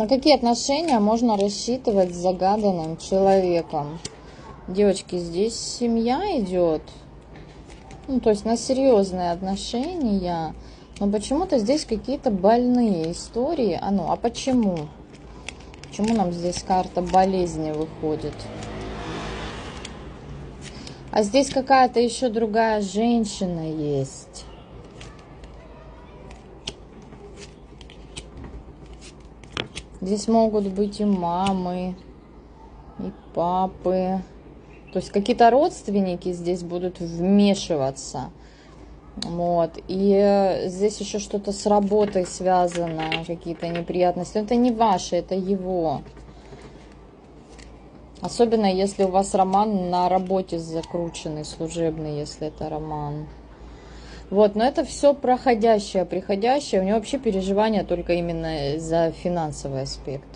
На какие отношения можно рассчитывать с загаданным человеком? Девочки, здесь семья идет. Ну, то есть на серьезные отношения. Но почему-то здесь какие-то больные истории. А почему? Почему нам здесь карта болезни выходит? А здесь какая-то еще другая женщина есть. Здесь могут быть и мамы, и папы. То есть какие-то родственники здесь будут вмешиваться. Вот. И здесь еще что-то с работой связано, какие-то неприятности. Это не ваше, это его. Особенно если у вас роман на работе закрученный, служебный, если это роман. Вот, но это все проходящее, приходящее. У него вообще переживания только именно за финансовый аспект.